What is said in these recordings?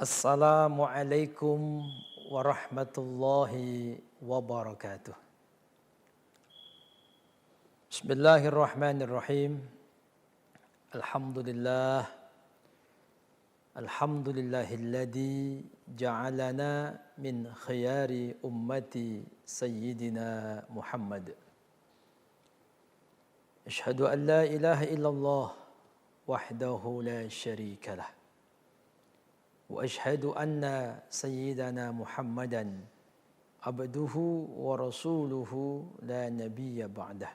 Assalamualaikum warahmatullahi wabarakatuh. Bismillahirrahmanirrahim. Alhamdulillah. Alhamdulillahilladzi ja'alana min khiyari ummati sayyidina Muhammad. Asyhadu an la ilaha illallah wahdahu la syarika lah. Wa ashhadu anna sayyidana Muhammadan abduhu wa rasuluhu la nabiyya ba'dah.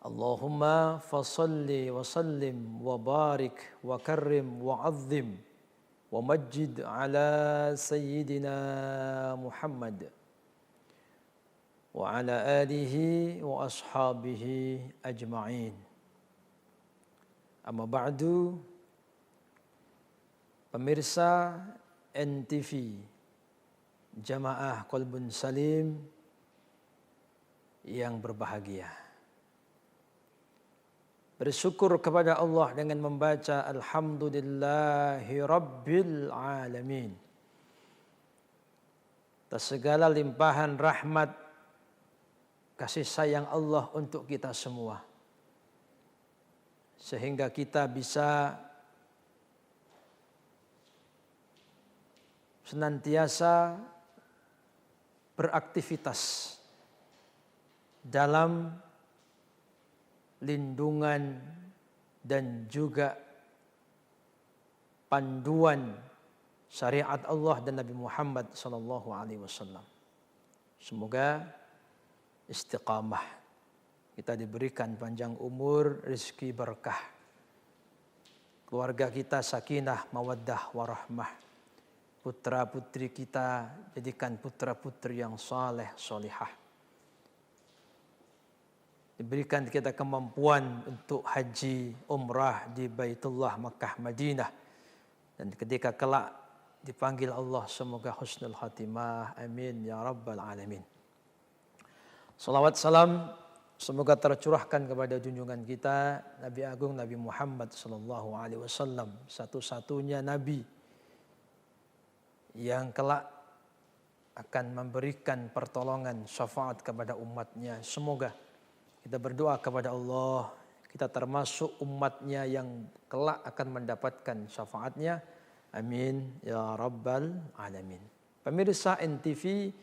Allahumma fasalli wa sallim wa barik wa karrim wa azzim wa majjid ala sayyidina Muhammad wa ala alihi wa ashabihi ajma'in. Amma ba'du. Pemirsa NTV Jamaah Qalbun Salim yang berbahagia. Bersyukur kepada Allah dengan membaca Alhamdulillahi Rabbil Alamin. Atas segala limpahan rahmat kasih sayang Allah untuk kita semua. Sehingga kita bisa senantiasa beraktivitas dalam lindungan dan juga panduan syariat Allah dan Nabi Muhammad SAW. Semoga istiqamah, kita diberikan panjang umur, rezeki berkah, keluarga kita sakinah, mawaddah, warahmah. Putra putri kita jadikan putra putri yang saleh solihah. Diberikan kita kemampuan untuk haji umrah di Baitullah Makkah Madinah. Dan ketika kelak dipanggil Allah, semoga husnul khatimah. Amin ya rabbal alamin. Salawat salam semoga tercurahkan kepada junjungan kita Nabi Agung Nabi Muhammad SAW, satu-satunya Nabi yang kelak akan memberikan pertolongan syafaat kepada umatnya. Semoga kita berdoa kepada Allah, kita termasuk umatnya yang kelak akan mendapatkan syafaatnya. Amin ya rabbal alamin. Pemirsa NTV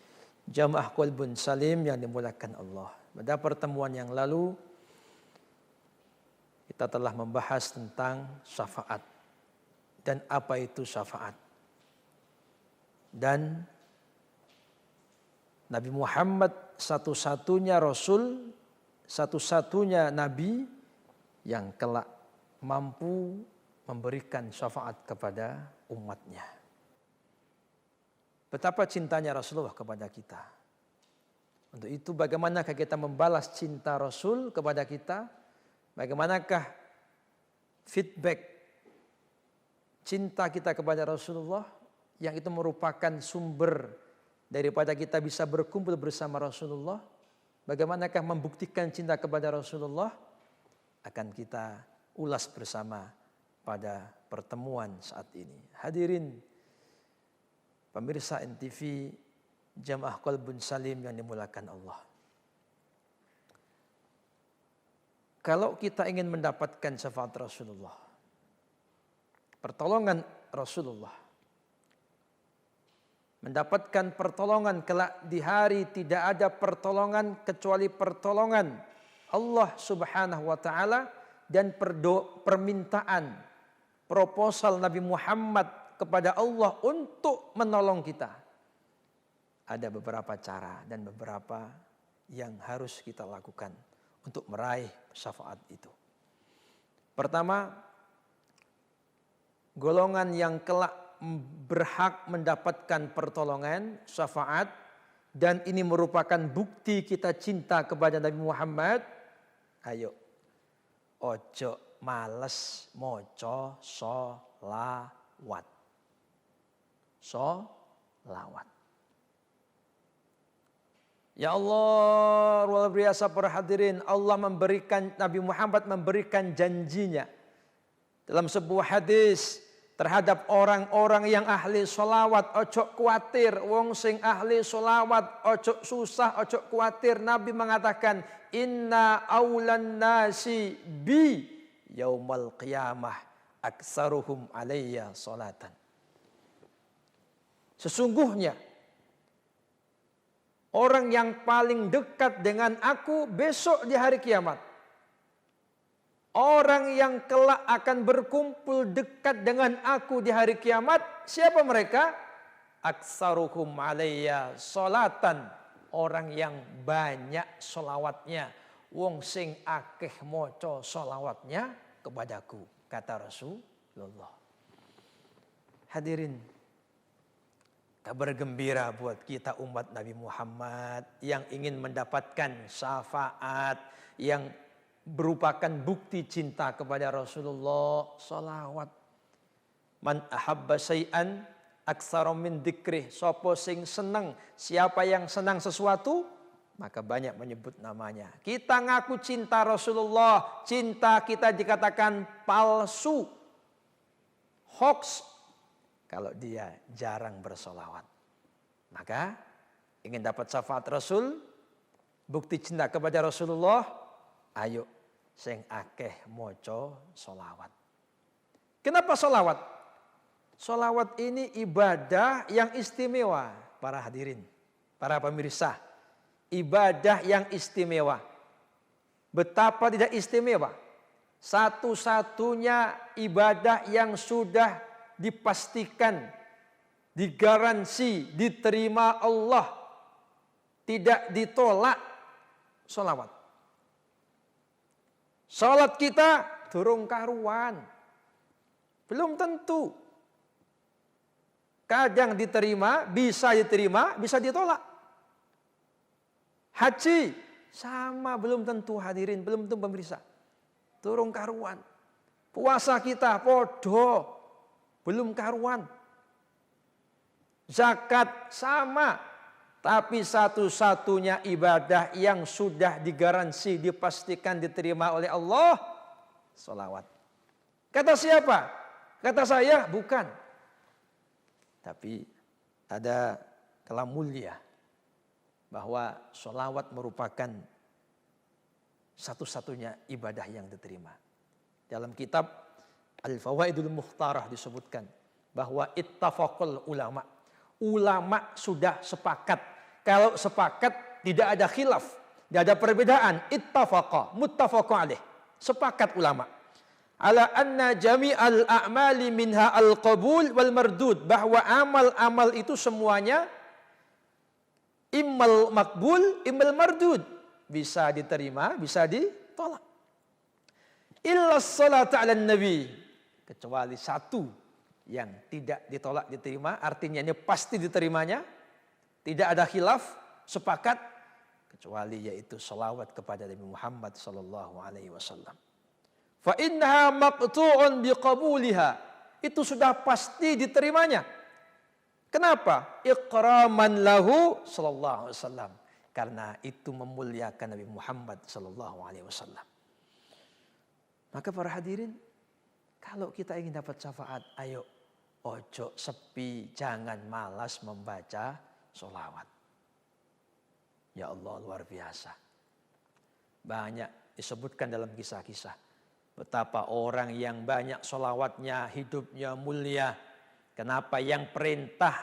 Jamaah Qalbun Salim yang dimuliakan Allah. Pada pertemuan yang lalu kita telah membahas tentang syafaat dan apa itu syafaat. Dan Nabi Muhammad satu-satunya Rasul, satu-satunya Nabi yang kelak mampu memberikan syafaat kepada umatnya. Betapa cintanya Rasulullah kepada kita. Untuk itu bagaimanakah kita membalas cinta Rasul kepada kita? Bagaimanakah feedback cinta kita kepada Rasulullah? Yang itu merupakan sumber daripada kita bisa berkumpul bersama Rasulullah. Bagaimanakah membuktikan cinta kepada Rasulullah? Akan kita ulas bersama pada pertemuan saat ini. Hadirin pemirsa NTV Jamaah Qalbun Salim yang dimuliakan Allah. Kalau kita ingin mendapatkan syafaat Rasulullah, pertolongan Rasulullah, mendapatkan pertolongan kelak di hari tidak ada pertolongan kecuali pertolongan Allah Subhanahu wa taala dan permintaan proposal Nabi Muhammad kepada Allah untuk menolong kita. Ada beberapa cara dan beberapa yang harus kita lakukan untuk meraih syafaat itu. Pertama, golongan yang kelak berhak mendapatkan pertolongan, syafaat, dan ini merupakan bukti kita cinta kepada Nabi Muhammad. Ayo, ojo males moco sholawat. Sholawat. Ya Allah, luar biasa para hadirin, Allah memberikan, Nabi Muhammad memberikan janjinya dalam sebuah hadis, terhadap orang-orang yang ahli solawat. Ojo kuatir, wong sing ahli solawat, ojo susah, ojo kuatir. Nabi mengatakan, inna awlan nasi bi yaumal qiyamah aksaruhum alayya solatan. Sesungguhnya orang yang paling dekat dengan aku besok di hari kiamat, orang yang kelak akan berkumpul dekat dengan aku di hari kiamat, siapa mereka? Aksaruhum alayya solatan, orang yang banyak solawatnya, wong sing akeh moco solawatnya kepadaku, kata Rasulullah. Hadirin, kabar gembira buat kita umat Nabi Muhammad yang ingin mendapatkan syafaat, yang merupakan bukti cinta kepada Rasulullah. Salawat. Man ahabba syai'an aksara min dzikrih. Sopo sing senang, siapa yang senang sesuatu, maka banyak menyebut namanya. Kita ngaku cinta Rasulullah, cinta kita dikatakan palsu, hoax, kalau dia jarang bersolawat. Maka ingin dapat syafaat Rasul, bukti cinta kepada Rasulullah, ayo sing akeh moco solawat. Kenapa solawat? Solawat ini ibadah yang istimewa, para hadirin, para pemirsa. Ibadah yang istimewa. Betapa tidak istimewa. Satu-satunya ibadah yang sudah dipastikan, digaransi, diterima Allah, tidak ditolak, solawat. Salat kita durung karuan, belum tentu. Kadang diterima, bisa ditolak. Haji sama, belum tentu hadirin, belum tentu pemirsa. Durung karuan. Puasa kita podo, belum karuan. Zakat sama, tapi satu-satunya ibadah yang sudah digaransi, dipastikan diterima oleh Allah, sholawat. Kata siapa? Kata saya, bukan. Tapi ada kalam mulia bahwa sholawat merupakan satu-satunya ibadah yang diterima. Dalam kitab Al-Fawaidul Mukhtarah disebutkan bahwa ittafaqul ulama. Ulama sudah sepakat. Kalau sepakat tidak ada khilaf, tidak ada perbedaan. Ittafaqa, muttafaqun alaih. Sepakat ulama. Ala anna jami'al a'mali minha al-qabul wal mardud. Bahwa amal-amal itu semuanya immal makbul, immal mardud. Bisa diterima, bisa ditolak. Illa salatu ala nabi. Kecuali satu yang tidak ditolak diterima, artinya ini pasti diterimanya, tidak ada khilaf, sepakat, kecuali yaitu salawat kepada Nabi Muhammad sallallahu alaihi wasallam. Fa innaha maqtu'un biqabuliha, itu sudah pasti diterimanya. Kenapa? Iqraman lahu sallallahu alaihi wasallam, karena itu memuliakan Nabi Muhammad sallallahu alaihi wasallam. Maka para hadirin, kalau kita ingin dapat syafaat, ayo ojo sepi, jangan malas membaca sholawat. Ya Allah, luar biasa. Banyak disebutkan dalam kisah-kisah. Betapa orang yang banyak sholawatnya, hidupnya mulia. Kenapa? Yang perintah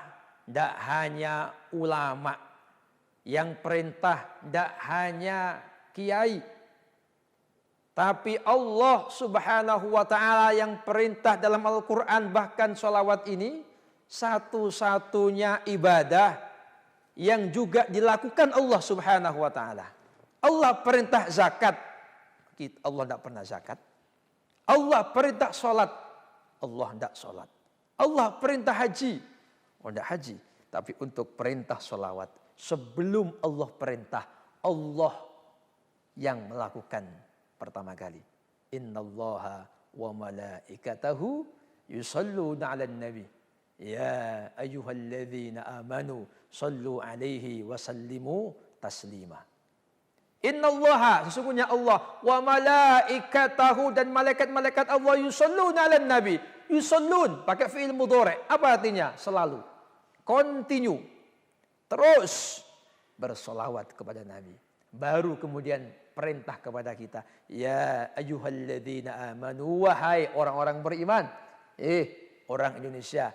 tidak hanya ulama. Yang perintah tidak hanya kiai. Tapi Allah subhanahu wa ta'ala yang perintah dalam Al-Quran, bahkan sholawat ini satu-satunya ibadah yang juga dilakukan Allah subhanahu wa ta'ala. Allah perintah zakat, Allah tidak pernah zakat. Allah perintah sholat, Allah tidak sholat. Allah perintah haji, Allah tidak haji. Tapi untuk perintah sholawat, sebelum Allah perintah, Allah yang melakukan pertama kali. Innallaha wa malaikatahu yusalluna 'alan nabi. Ya ayyuhalladzina amanu sallu 'alaihi wa sallimu taslima. Innallaha, sesungguhnya Allah, wa malaikatahu, dan malaikat-malaikat Allah, yusalluna 'alan nabi, yusallun, pakai fi'il mudhari'. Apa artinya? Selalu. Continue. Terus bersolawat kepada Nabi. Baru kemudian perintah kepada kita. Ya ayyuhalladzina amanu, wahai orang-orang beriman. Orang Indonesia.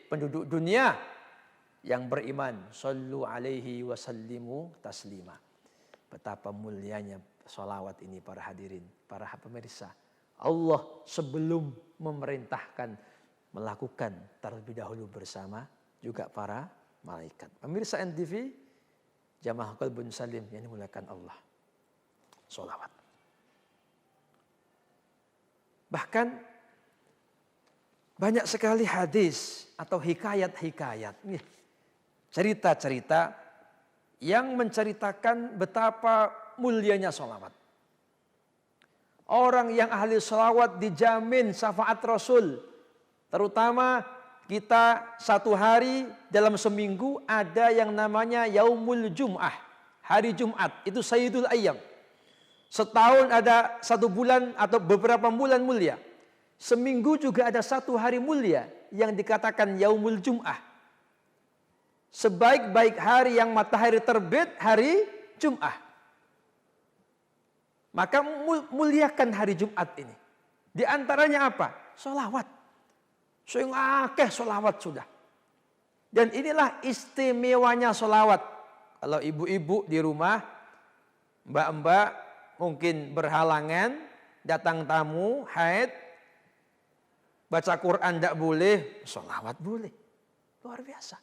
Penduduk dunia yang beriman. Sallu alaihi wasallimu taslima. Betapa mulianya solawat ini para hadirin, para pemirsa. Allah sebelum memerintahkan melakukan terlebih dahulu bersama juga para malaikat. Pemirsa NTV, jamaah qalbun salim yang dimuliakan Allah. Solawat. Bahkan banyak sekali hadis atau hikayat-hikayat, cerita-cerita yang menceritakan betapa mulianya solawat. Orang yang ahli solawat dijamin syafaat Rasul. Terutama kita satu hari dalam seminggu ada yang namanya Yaumul Jum'ah. Hari Jumat, itu Sayyidul Ayyam. Setahun ada satu bulan atau beberapa bulan mulia. Seminggu juga ada satu hari mulia yang dikatakan Yaumul Jum'ah. Sebaik-baik hari yang matahari terbit, hari Jum'ah. Maka muliakan hari Jumat ini. Di antaranya apa? Solawat. Sing akeh solawat sudah. Dan inilah istimewanya solawat. Kalau ibu-ibu di rumah, mbak-mbak mungkin berhalangan, datang tamu, haid, baca Quran tidak boleh, solawat boleh. Luar biasa.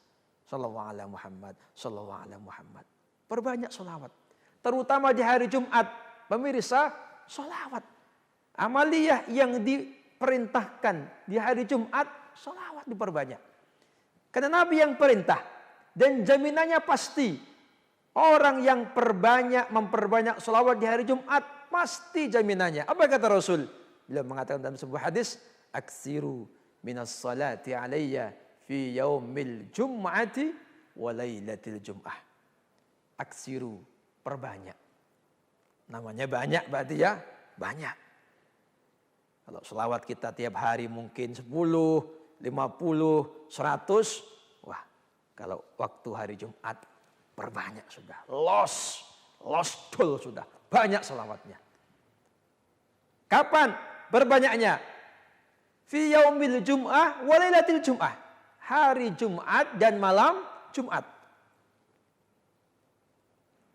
Sallallahu ala Muhammad, sallallahu ala Muhammad. Perbanyak solawat. Terutama di hari Jumat. Pemirsa, solawat. Amaliyah yang diperintahkan di hari Jumat, solawat diperbanyak. Karena Nabi yang perintah. Dan jaminannya pasti. Orang yang memperbanyak solawat di hari Jumat, pasti jaminannya. Apa kata Rasul? Beliau mengatakan dalam sebuah hadis, aksiru minas salati alayya fi yaumil jum'ati wa laylatil jum'ah. Aksiru, perbanyak. Namanya banyak berarti ya, banyak. Kalau selawat kita tiap hari mungkin 10, 50, 100. Wah, kalau waktu hari Jumat perbanyak sudah. Lost full sudah. Banyak selawatnya. Kapan berbanyaknya? Fi yaumil jum'ah wa lailatil jum'ah. Hari Jumat dan malam Jumat.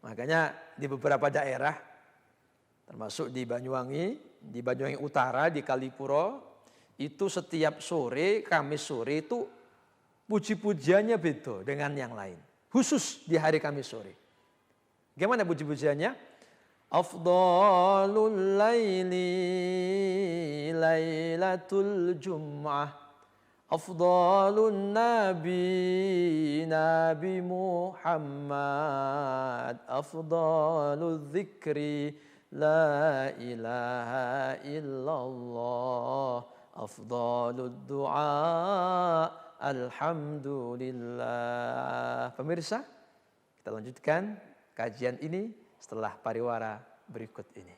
Makanya di beberapa daerah termasuk di Banyuwangi Utara, di Kalipuro, itu setiap sore, Kamis sore itu puji-pujiannya beda dengan yang lain. Khusus di hari Kamis sore. Gimana puji-pujiannya? Afdalul laili lailatul jum'ah. Afdalun nabi Muhammad. Afdalul dzikri la ilaha illallah. Afdalud du'a alhamdulillah. Pemirsa, kita lanjutkan kajian ini setelah pariwara berikut ini.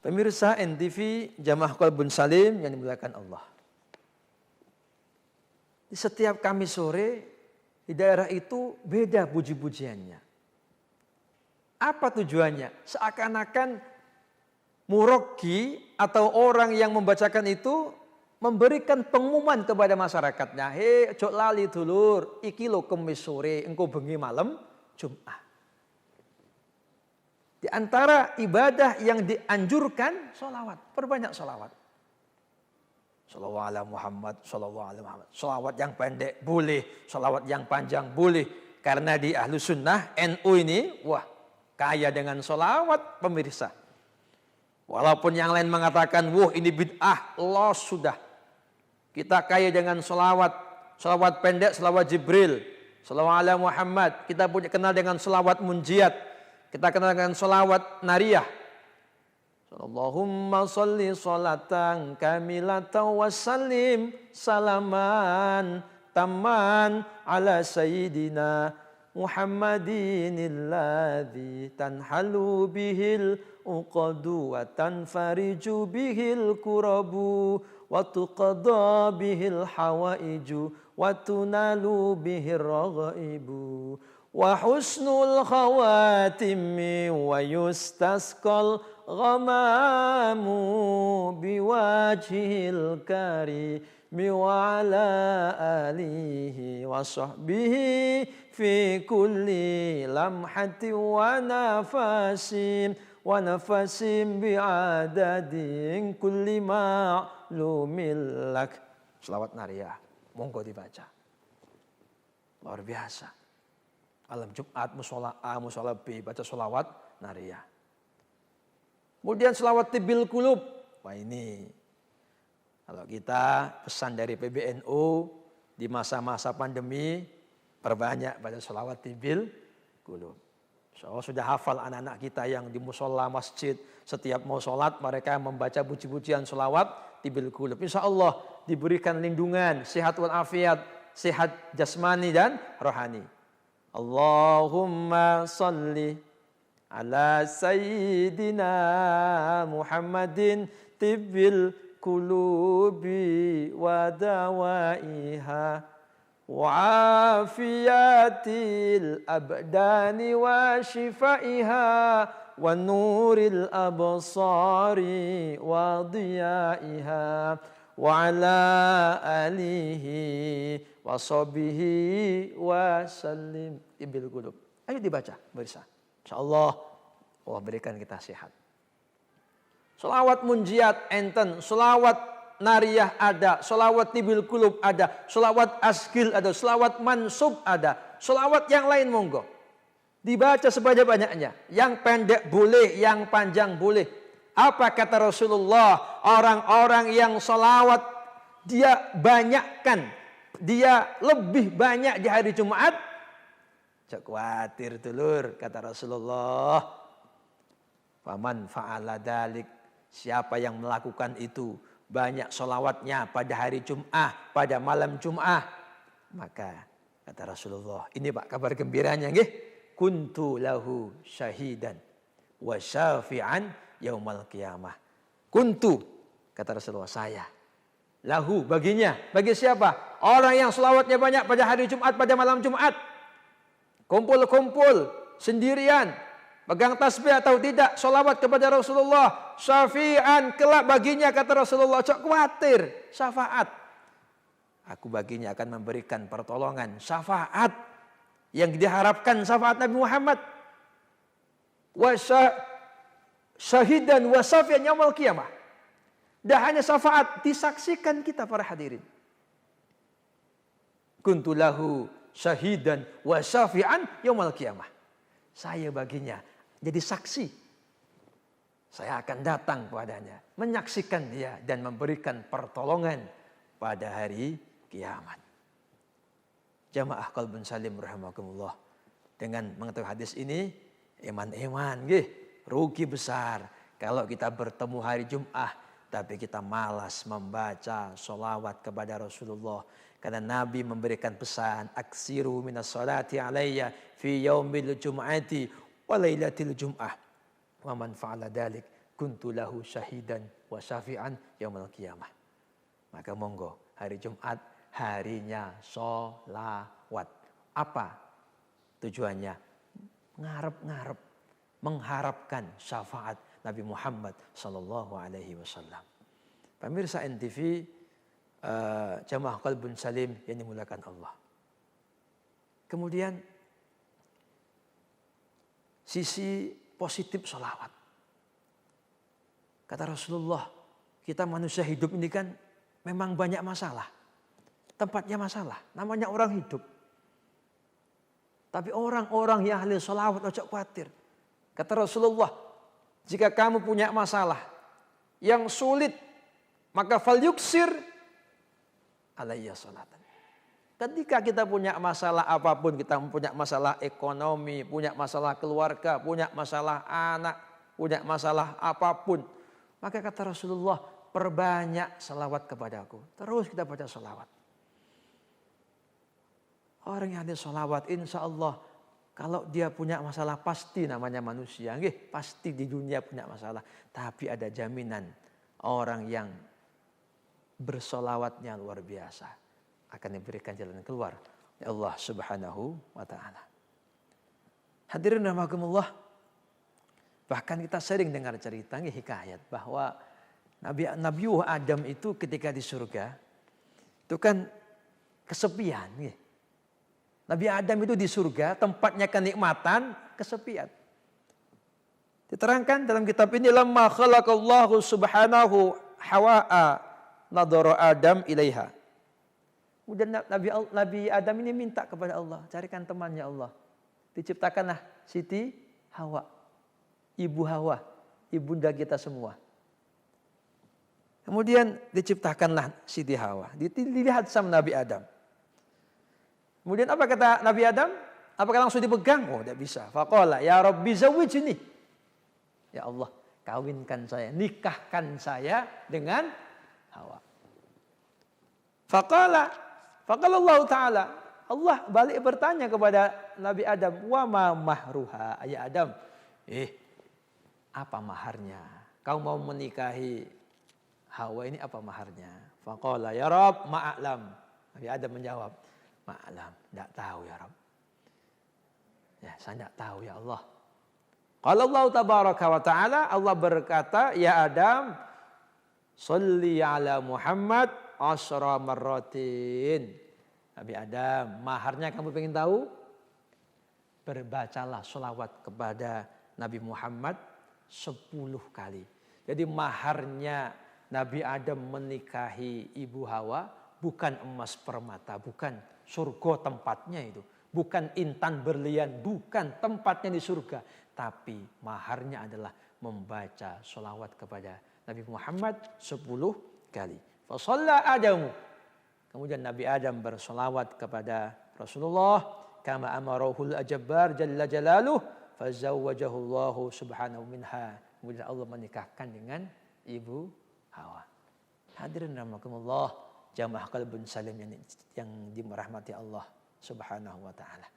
Pemirsa NTV Jamaah Qalbun Salim yang dimuliakan Allah. Di setiap Kamis sore di daerah itu beda puji-pujiannya. Apa tujuannya? Seakan-akan murokki atau orang yang membacakan itu memberikan pengumuman kepada masyarakatnya. Hei, ojo lali dulur, iki lo Kamis sore, engko bengi malam Jumat. Di antara ibadah yang dianjurkan, sholawat. Perbanyak sholawat. Sholawat ala Muhammad, sholawat ala Muhammad. Sholawat yang pendek boleh, sholawat yang panjang boleh. Karena di Ahlu Sunnah, NU ini, wah, kaya dengan sholawat pemirsa. Walaupun yang lain mengatakan, wah ini bid'ah, los sudah. Kita kaya dengan sholawat. Sholawat pendek, sholawat Jibril. Sholawat ala Muhammad. Kita punya kenal dengan sholawat munjiat. Kita kenal dengan sholawat nariyah. Allahumma sholli sholatan kamilatan wa sallim salaman tamman ala sayyidina Muhammadin alladzi tanhalu bihil uqadu wa tanfariju bihil kurabu wa tuqadha bihil hawaiju wa tunalu bihir raghaibu wa husnul khawatimi wa yustasqal ghamamu biwajhil karimi wa ala alihi wa sahbihi fi kulli lamhati wa nafasim bi'adadin kulli ma'lumil lak. Selawat nariyah, monggo dibaca. Luar biasa. Malam Jumat musola A, musola B baca selawat nariyah. Kemudian selawat tibil kulub. Wah ini kalau kita pesan dari PBNU di masa-masa pandemi perbanyak baca selawat tibil kulub. So, sudah hafal anak-anak kita yang di musola masjid setiap mau sholat mereka membaca puji-pujian selawat tibil kulub. Insya Allah diberikan lindungan, sehat walafiat, sehat jasmani dan rohani. Allahumma salli ala sayyidina Muhammadin tibbil kulubi wa dawaiha wa afiyatil abdani wa shifaiha wa nuril absari wa diyaiha wa ala alihi wa sahbihi wa sallim tibbil kulub. Ayo dibaca bersama. InsyaAllah Allah berikan kita sehat. Selawat munjiat enten, selawat nariyah ada, selawat tibil kulub ada, selawat asgil ada, selawat mansub ada, selawat yang lain monggo. Dibaca sebanyak-banyaknya. Yang pendek boleh, yang panjang boleh. Apa kata Rasulullah? Orang-orang yang selawat dia banyakkan, dia lebih banyak di hari Jumat. Jangan khawatir dulur, kata Rasulullah. Faman fa'ala dalik, siapa yang melakukan itu banyak solawatnya pada hari Jum'ah, pada malam Jum'ah, maka kata Rasulullah, ini Pak kabar gembiranya nggih, kuntu lahu syahidan wa syafi'an yaumal qiyamah. Kuntu, kata Rasulullah, saya lahu baginya, bagi siapa? Orang yang solawatnya banyak pada hari Jumat, pada malam Jumat. Kumpul-kumpul sendirian, pegang tasbih atau tidak, solawat kepada Rasulullah, syafi'an kelak baginya, kata Rasulullah, jangan khawatir, syafaat. Aku baginya akan memberikan pertolongan, syafaat yang diharapkan, syafaat Nabi Muhammad. Wa syahidan wa syafi'an yaumil qiyamah. Dah hanya syafaat, disaksikan kita para hadirin. Kuntu lahu syahidan wa syafi'an yaumal qiyamah. Saya baginya jadi saksi. Saya akan datang padanya, menyaksikan dia dan memberikan pertolongan pada hari kiamat. Jamaah qalbun salim rahimakumullah. Dengan mengetahui hadis ini, iman-iman nggih, rugi besar kalau kita bertemu hari Jumat tapi kita malas membaca sholawat kepada Rasulullah. Karena Nabi memberikan pesan, aksiru minas sholati alayya fi yaumil jum'ati wa lailatil jum'ah. Wa man fa'ala dalik kuntu lahu syahidan wa syafi'an yaumil qiyamah. Maka monggo, hari Jumat harinya sholawat. Apa tujuannya? Ngarep-ngarep, mengharapkan syafaat Nabi Muhammad sallallahu alaihi wasallam. Pemirsa NTV, jamaah qalbun salim yang dimuliakan Allah. Kemudian sisi positif sholawat. Kata Rasulullah, kita manusia hidup ini kan memang banyak masalah. Tempatnya masalah, namanya orang hidup. Tapi orang-orang yang ahli sholawat ojo khawatir. Kata Rasulullah, jika kamu punya masalah yang sulit, maka falyuksir alayya sholatan. Ketika kita punya masalah apapun, kita punya masalah ekonomi, punya masalah keluarga, punya masalah anak, punya masalah apapun, Maka kata Rasulullah, perbanyak salawat kepadaku. Terus kita baca salawat. Orang yang ada salawat, insya Allah kalau dia punya masalah pasti namanya manusia. Pasti di dunia punya masalah. Tapi ada jaminan orang yang bersolawatnya luar biasa akan diberikan jalan keluar ya Allah Subhanahu wa ta'ala. Hadirin rahimakumullah. Bahkan kita sering dengar cerita hikayat bahwa Nabi Adam itu ketika di surga itu kan kesepian. Nabi Adam itu di surga tempatnya kenikmatan, kesepian. Diterangkan dalam kitab ini, lamma khalaqallahu subhanahu hawa'a nadhara Adam ilaiha. Kemudian Nabi Adam ini minta kepada Allah, carikan temannya Allah. Diciptakanlah Siti Hawa, ibu Hawa, ibunda kita semua. Kemudian diciptakanlah Siti Hawa. Dilihat sama Nabi Adam. Kemudian apa kata Nabi Adam? Apakah langsung dipegang? Oh, tidak bisa. Faqala ya Rabbi zawwijni. Ya Allah, kawinkan saya, nikahkan saya dengan Hawa. Faqala Allah Ta'ala. Allah balik bertanya kepada Nabi Adam, wa ma mahruha ya Adam. Apa maharnya? Kau mau menikahi Hawa ini apa maharnya? Faqala ya Rabb ma'alam. Nabi Adam menjawab, ma'alam, tidak tahu ya Rabb. Ya, saya tidak tahu ya Allah. Qala Allah tabaraka wa ta'ala, Allah berkata, ya Adam, sholli ala Muhammad asra marratin. Nabi Adam, maharnya kamu ingin tahu? Berbacalah sholawat kepada Nabi Muhammad 10 kali. Jadi maharnya Nabi Adam menikahi Ibu Hawa bukan emas permata, bukan surga tempatnya itu. Bukan intan berlian, bukan tempatnya di surga. Tapi maharnya adalah membaca sholawat kepada Nabi Muhammad 10 kali. Fasalla Adamu. Kemudian Nabi Adam bersolawat kepada Rasulullah. Kama amarahul ajabbar jalla jalaluh. Fazawwajahu Allahu subhanahu minha. Kemudian Allah menikahkan dengan Ibu Hawa. Hadirin rahimakumullah, jamaah qalbun salim yang dirahmati Allah subhanahu wa ta'ala.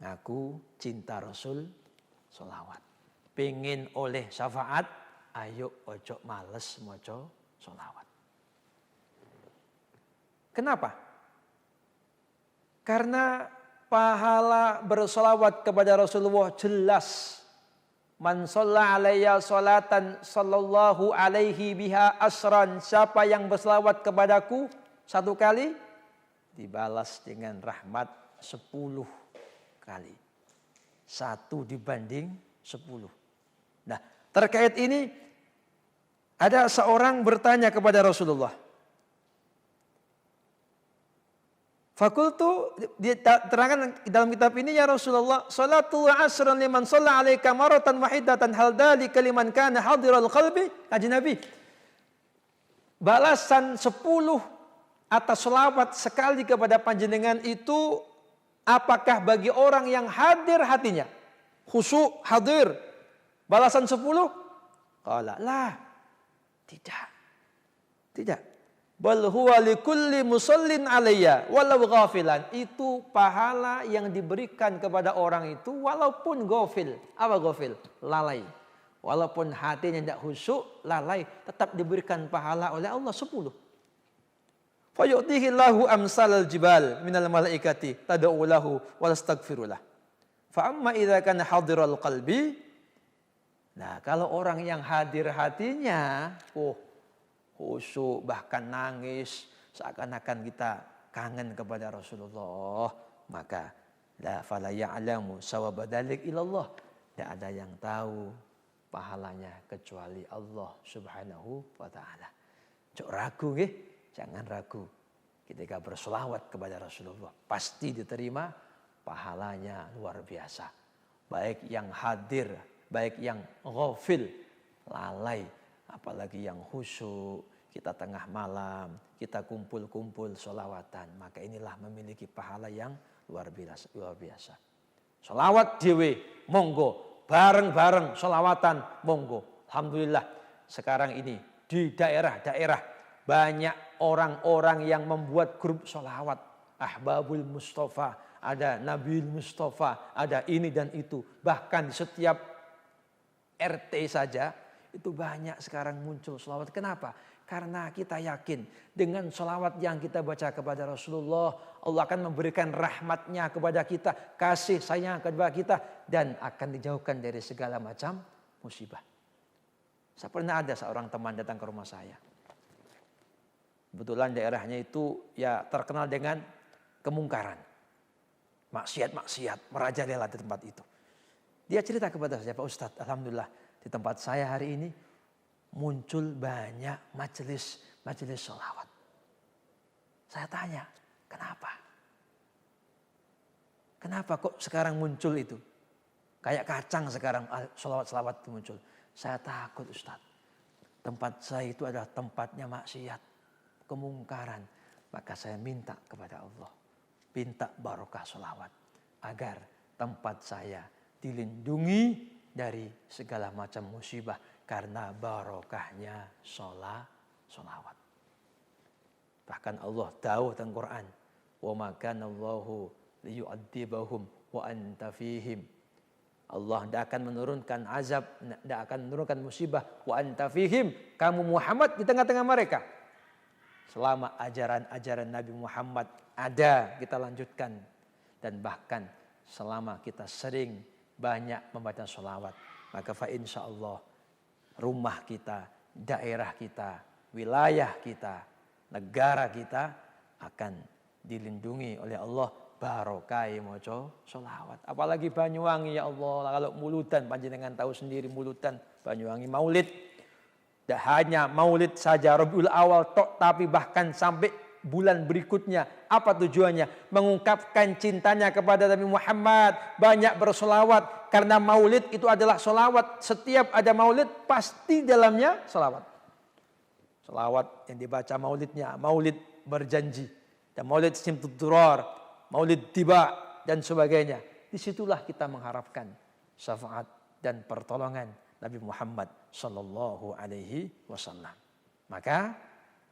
Ngaku cinta Rasul, solawat. Pengen oleh syafaat, ayo ojo males moco solawat. Kenapa? Karena pahala bersolawat kepada Rasulullah jelas. Man shalla alayya salatan sallallahu alaihi biha asran. Siapa yang berselawat kepadaku 1 kali, dibalas dengan rahmat 10 kali. 1 dibanding 10. Nah, terkait ini ada seorang bertanya kepada Rasulullah. Fakultu terangkan dalam kitab ini, ya Rasulullah, salatu asran liman shalla alaika maratan wahidatan hal dzalika liman kana hadiral qalbi. Kanjeng Nabi, balasan 10 atas selawat sekali kepada panjenengan itu apakah bagi orang yang hadir hatinya? Khusyuk hadir. Balasan 10? Qala la. Tidak. Bal huwa likulli musallin alayya walau ghafilan. Itu pahala yang diberikan kepada orang itu walaupun ghafil. Apa ghafil? Lalai. Walaupun hatinya tidak khusyuk, lalai, tetap diberikan pahala oleh Allah 10. Fa yu'tihillahu amsalal jibal minal malaikati tad'u lahu wa tastaghfiru lah. Fa amma idza kana hadiral qalbi. Nah, kalau orang yang hadir hatinya, khusyuk, bahkan nangis, seakan-akan kita kangen kepada Rasulullah, maka la fala ya'lamu sawaba dzalik illallah. Tidak ada yang tahu pahalanya kecuali Allah Subhanahu wa taala. Jangan ragu nggih, jangan ragu. Ketika berselawat kepada Rasulullah, pasti diterima, pahalanya luar biasa. Baik yang hadir, baik yang ghafil, lalai, apalagi yang khusyuk, kita tengah malam, kita kumpul-kumpul sholawatan, maka inilah memiliki pahala yang luar biasa. Sholawat dewe, monggo, bareng-bareng sholawatan, monggo. Alhamdulillah sekarang ini di daerah-daerah banyak orang-orang yang membuat grup sholawat. Ahbabul Mustafa, ada Nabil Mustafa, ada ini dan itu. Bahkan setiap RT saja itu banyak sekarang muncul sholawat. Kenapa? Karena kita yakin dengan sholawat yang kita baca kepada Rasulullah, Allah akan memberikan rahmatnya kepada kita, kasih sayang kepada kita, dan akan dijauhkan dari segala macam musibah. Saya pernah ada seorang teman datang ke rumah saya. Kebetulan daerahnya itu ya terkenal dengan kemungkaran. Maksiat-maksiat merajalela di tempat itu. Dia cerita kepada saya, Pak Ustadz, alhamdulillah di tempat saya hari ini muncul banyak majelis sholawat. Saya tanya, kenapa? Kenapa kok sekarang muncul itu? Kayak kacang sekarang sholawat itu muncul. Saya takut Ustadz. Tempat saya itu adalah tempatnya maksiat, kemungkaran. Maka saya minta kepada Allah. Minta barokah sholawat. Agar tempat saya dilindungi dari segala macam musibah. Karena barokahnya sholawat. Bahkan Allah tahu tentang Quran. Wa ma kana Allahu liyu'adzibahum wa anta fihim. Allah tidak akan menurunkan azab, tidak akan menurunkan musibah. Wa anta fihim. Kamu Muhammad di tengah-tengah mereka. Selama ajaran-ajaran Nabi Muhammad ada, kita lanjutkan. Dan bahkan selama kita sering banyak membaca sholawat. Maka fa insya Allah rumah kita, daerah kita, wilayah kita, negara kita akan dilindungi oleh Allah barokai moco sholawat. Apalagi Banyuwangi ya Allah, kalau mulutan panjenengan tahu sendiri mulutan Banyuwangi maulid. Tidak hanya maulid saja Rabiul Awal tok, tapi bahkan sampai bulan berikutnya. Apa tujuannya? Mengungkapkan cintanya kepada Nabi Muhammad, banyak bersolawat. Karena maulid itu adalah solawat. Setiap ada maulid pasti dalamnya solawat. Solawat yang dibaca maulidnya, maulid berjanji. Dan maulid simtud durar, maulid tiba dan sebagainya. Disitulah kita mengharapkan syafaat dan pertolongan Nabi Muhammad sallallahu alaihi wasallam. Maka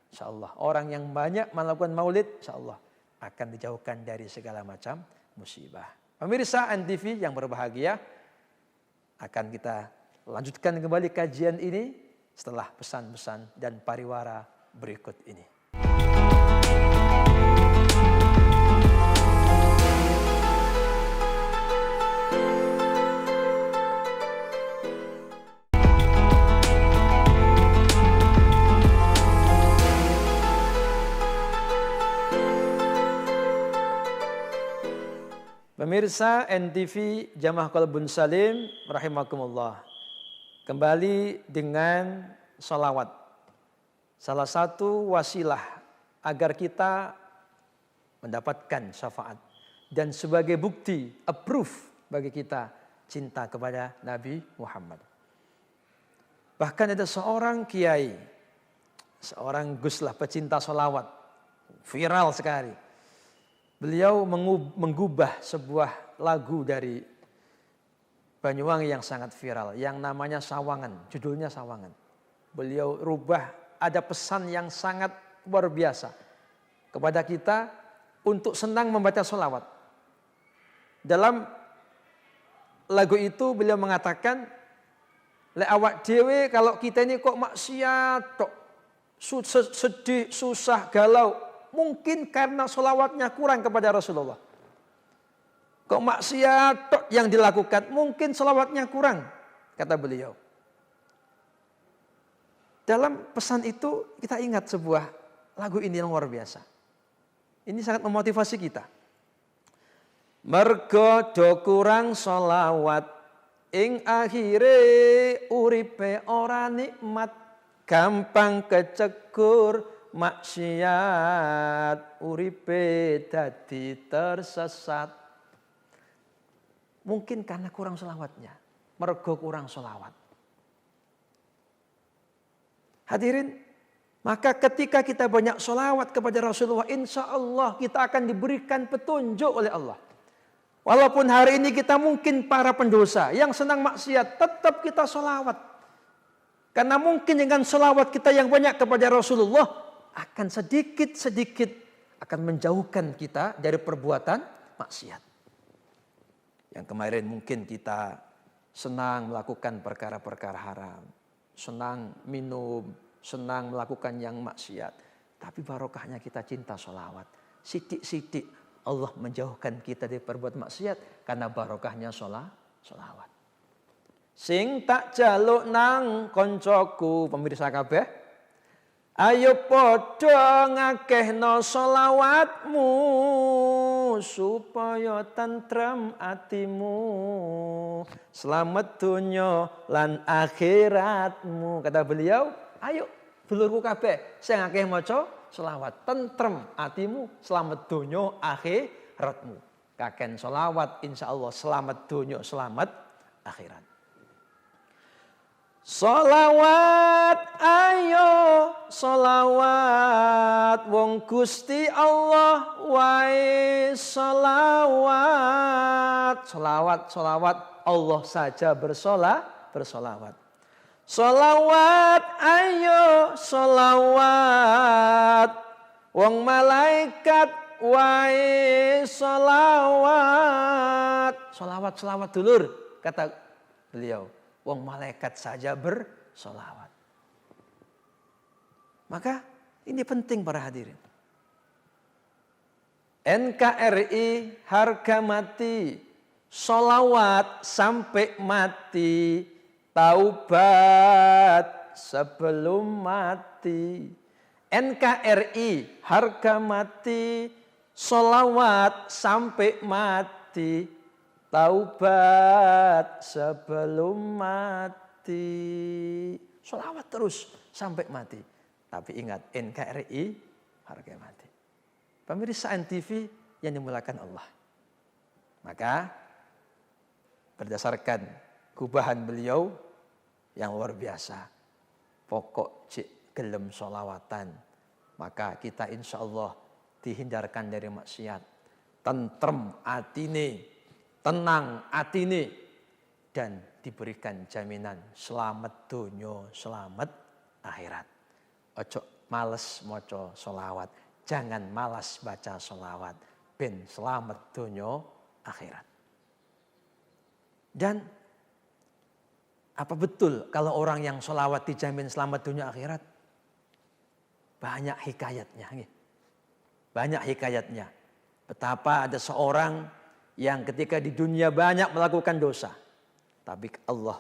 insyaallah orang yang banyak melakukan maulid insyaallah akan dijauhkan dari segala macam musibah. Pemirsa NTV yang berbahagia, akan kita lanjutkan kembali kajian ini setelah pesan-pesan dan pariwara berikut ini. Pemirsa NTV Jamaah Qalbun Salim rahimakumullah. Kembali dengan salawat. Salah satu wasilah agar kita mendapatkan syafaat. Dan sebagai bukti, approve bagi kita cinta kepada Nabi Muhammad. Bahkan ada seorang kiai, seorang guslah pecinta salawat. Viral sekali. Beliau menggubah sebuah lagu dari Banyuwangi yang sangat viral. Yang namanya Sawangan. Judulnya Sawangan. Beliau rubah, ada pesan yang sangat luar biasa. Kepada kita untuk senang membaca sholawat. Dalam lagu itu beliau mengatakan, le awak dewe kalau kita ini kok maksiat, kok sedih, susah, galau. Mungkin karena sholawatnya kurang kepada Rasulullah. Kok maksiat yang dilakukan, mungkin sholawatnya kurang, kata beliau. Dalam pesan itu kita ingat sebuah lagu ini yang luar biasa. Ini sangat memotivasi kita. Mergo do kurang sholawat, ing akhire uripe ora nikmat, gampang kecekur, maksiat uripe dadi tersesat. Mungkin karena kurang sholawatnya. Mergo kurang sholawat. Hadirin, maka ketika kita banyak sholawat kepada Rasulullah, insya Allah kita akan diberikan petunjuk oleh Allah. Walaupun hari ini kita mungkin para pendosa yang senang maksiat, tetap kita sholawat. Karena mungkin dengan selawat kita yang banyak kepada Rasulullah akan sedikit-sedikit akan menjauhkan kita dari perbuatan maksiat. Yang kemarin mungkin kita senang melakukan perkara-perkara haram, senang minum, senang melakukan yang maksiat. Tapi barokahnya kita cinta sholawat. Sidik-sidik Allah menjauhkan kita dari perbuatan maksiat karena barokahnya sholawat. Sing tak jaluk nang koncoku, pemirsa kabeh, ayo padha ngakehno sholawatmu supaya tentrem atimu, selamat dunya lan akhiratmu. Kata beliau, ayo dulurku kabeh sing akeh maca sholawat, tentrem atimu, selamat dunya akhiratmu. Kaken sholawat insyaallah selamat dunya selamat akhirat. Sholawat ayo sholawat wong Gusti Allah wae sholawat. Sholawat Allah saja bersolawat. Sholawat ayo sholawat wong malaikat wae sholawat. Sholawat dulur kata beliau. Wong malaikat saja bersolawat. Maka ini penting para hadirin. NKRI harga mati. Solawat sampai mati. Taubat sebelum mati. NKRI harga mati. Solawat sampai mati. Taubat sebelum mati. Sholawat terus sampai mati. Tapi ingat NKRI harga mati. Pemirsa NTV yang dimulakan Allah. Maka berdasarkan kubahan beliau yang luar biasa. Pokok cik gelem sholawatan. Maka kita insya Allah dihindarkan dari maksiat. Tentrem atine. Tenang atine dan diberikan jaminan selamat dunya, selamat akhirat. Ojo males maca sholawat, jangan malas baca sholawat, ben selamat dunya akhirat. Dan apa betul kalau orang yang sholawat dijamin selamat dunya akhirat? Banyak hikayatnya. Banyak hikayatnya. Betapa ada seorang yang ketika di dunia banyak melakukan dosa. Tapi Allah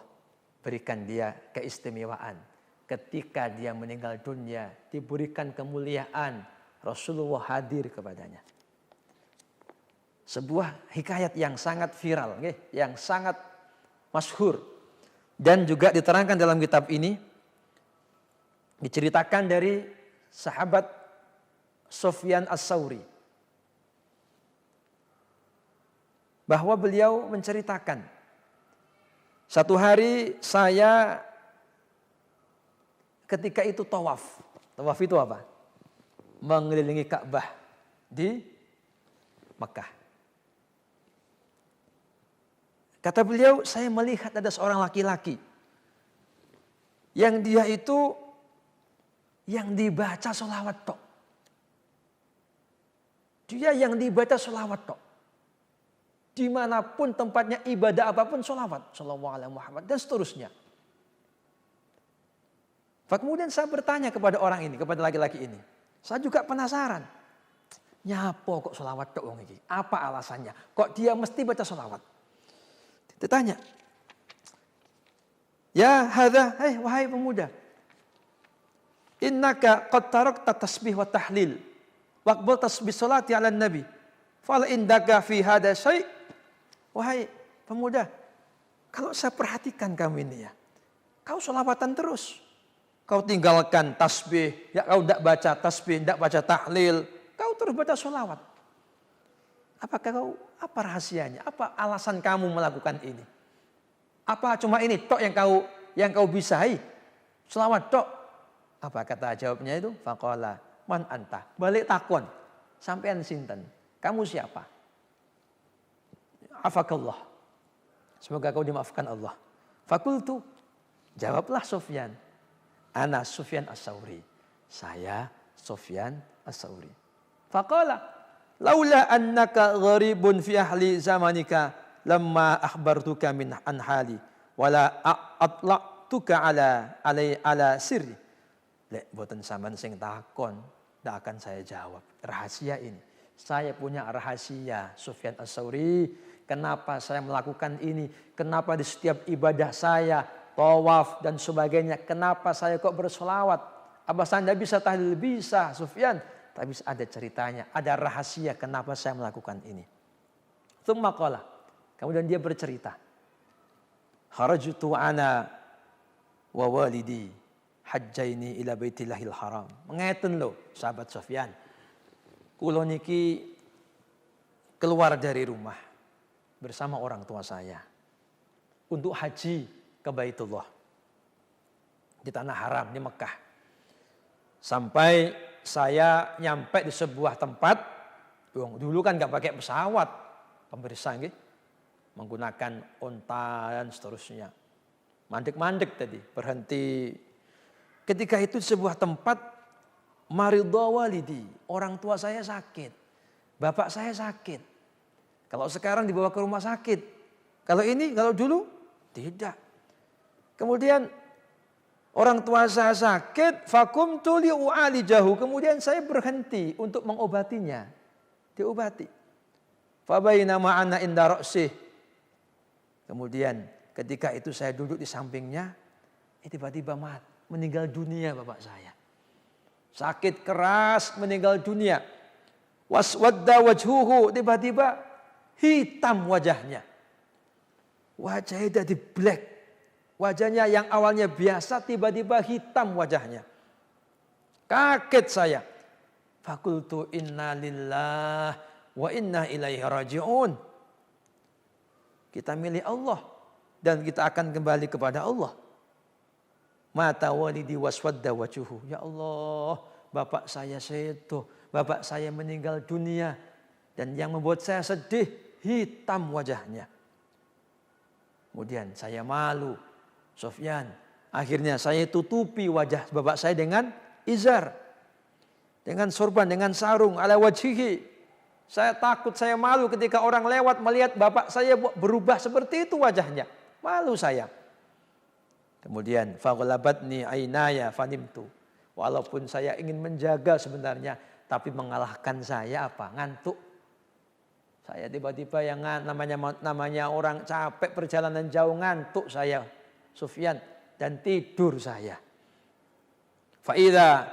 berikan dia keistimewaan. Ketika dia meninggal dunia diberikan kemuliaan. Rasulullah hadir kepadanya. Sebuah hikayat yang sangat viral. Yang sangat masyhur. Dan juga diterangkan dalam kitab ini. Diceritakan dari sahabat Sufyan As-Sauri. Bahwa beliau menceritakan. Satu hari saya ketika itu tawaf. Tawaf itu apa? Mengelilingi Ka'bah di Mekah. Kata beliau, saya melihat ada seorang laki-laki. Yang dia itu yang dibaca sholawat tok. Dia yang dibaca sholawat tok. Dimanapun tempatnya ibadah apapun sholawat. Shallallahu alaihi Muhammad dan seterusnya. Kemudian saya bertanya kepada orang ini, kepada laki-laki ini. Saya juga penasaran. Nyapo kok sholawat tok wong iki? Apa alasannya? Kok dia mesti baca sholawat? Ditanya. Ya hadza, wahai pemuda. Innaka qad tarakta tasbih wa tahlil. Waqbal tasbih salati ala nabi. Fal indaka fi hadza syai'. Wahai pemuda, kalau saya perhatikan kamu ini ya, kau sholawatan terus. Kau tinggalkan tasbih, ya kau tidak baca tasbih, tidak baca tahlil, kau terus baca sholawat. Apa rahasianya? Apa alasan kamu melakukan ini? Apa cuma ini tok yang kau bisa? Sholawat tok. Apa kata jawabnya itu? Faqala man anta. Balik takon. Sampean sinten? Kamu siapa? Afakallah. Semoga kau dimaafkan Allah. Fakultu. Jawablah Sufyan. Ana Sufyan As-Tsauri. Saya Sufyan As-Tsauri. Faqala, laula annaka gharibun fi ahli zamanika lamma akhbartuka min an hali wala atlaqtuka ala sirri. Lek boten sampean sing takon, ndak akan saya jawab. Rahasia ini. Saya punya rahasia, Sufyan As-Tsauri. Kenapa saya melakukan ini? Kenapa di setiap ibadah saya, tawaf dan sebagainya, kenapa saya kok bersolawat? Apa saya tidak bisa tahlil? Bisa, Sufyan. Tapi ada ceritanya, ada rahasia kenapa saya melakukan ini. Tsumma qala. Kemudian dia bercerita. Kharajtu ana wa walidi hajjaini ila baitillahil haram. Ngeten lho, sahabat Sufyan. Kulo niki keluar dari rumah bersama orang tua saya untuk haji ke Baitullah di tanah haram di Mekah. Sampai saya nyampe di sebuah tempat, dulu kan nggak pakai pesawat, pemirsa gitu, menggunakan onta dan seterusnya. Mandek-mandek tadi, berhenti. Ketika itu di sebuah tempat, maridha walidi, orang tua saya sakit, bapak saya sakit. Kalau sekarang dibawa ke rumah sakit, kalau dulu tidak. Kemudian orang tua saya sakit, fakumtu li'u'alijahu, kemudian saya berhenti untuk mengobatinya, diobati. Fabaina ma'ana inda ra'sih. Kemudian ketika itu saya duduk di sampingnya, tiba-tiba meninggal dunia bapak saya. Sakit keras, meninggal dunia. Waswadda wajhuhu, tiba-tiba hitam wajahnya. Wajahnya jadi black. Wajahnya yang awalnya biasa tiba-tiba hitam wajahnya. Kaget saya. Fakultu inna lillah wa inna ilaihi raji'un. Kita milih Allah dan kita akan kembali kepada Allah. Mata walidi waswadda wajuhu. Ya Allah, bapak saya seto, bapak saya meninggal dunia. Dan yang membuat saya sedih, hitam wajahnya. Kemudian saya malu, Sufyan. Akhirnya saya tutupi wajah bapak saya dengan izar. Dengan sorban, dengan sarung, ala wajihi. Saya takut, saya malu ketika orang lewat melihat bapak saya berubah seperti itu wajahnya. Malu saya. Kemudian faghalabatni ainaya fanimtu. Walaupun saya ingin menjaga sebenarnya, tapi mengalahkan saya apa? Ngantuk. Saya tiba-tiba yang namanya orang capek perjalanan jauh, ngantuk saya, Sufyan, dan tidur saya. Faidan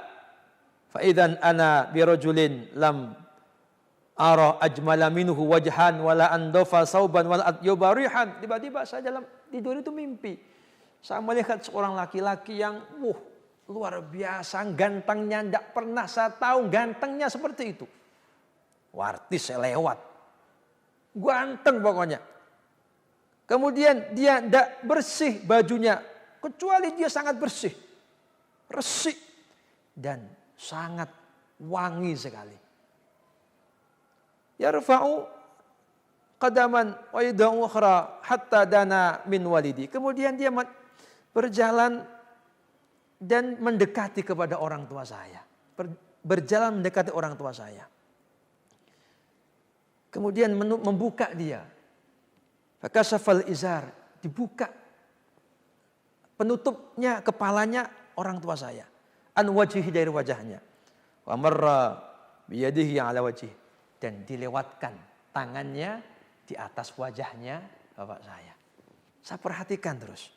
ana birajulin lam ara ajmala minhu wajhan wala andafa sauban wala atyuba rihan. Tiba-tiba saya dalam tidur itu mimpi. Saya melihat seorang laki-laki yang luar biasa gantengnya, tidak pernah saya tahu gantengnya seperti itu. Artis saya lewat, ganteng pokoknya. Kemudian dia tidak bersih bajunya, kecuali dia sangat bersih, resik dan sangat wangi sekali. Yarfa'u qadaman wa yad'u ukhra hatta dana min walidi. Kemudian dia berjalan dan mendekati kepada orang tua saya. Berjalan mendekati orang tua saya. Kemudian membuka dia. Fakashafal izar, dibuka. Penutupnya kepalanya orang tua saya. An wajhihi, dari wajahnya. Wa marra biyadihi ala wajhi, dan dilewatkan tangannya di atas wajahnya bapak saya. Saya perhatikan terus.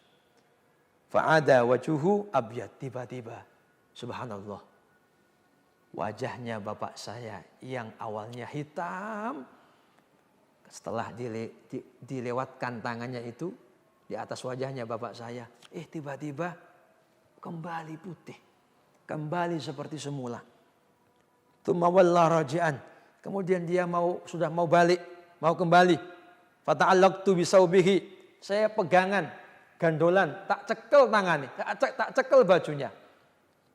Fa'ada wajuhu abyad, tiba-tiba subhanallah, wajahnya bapak saya yang awalnya hitam, setelah dilewatkan tangannya itu di atas wajahnya bapak saya, tiba-tiba kembali putih, kembali seperti semula. Tsumma walla raji'an, kemudian dia sudah mau balik, mau kembali. Fata'allaqtu bisaubihi, saya pegangan gandolan, tak cekel tangannya, tak cekel bajunya,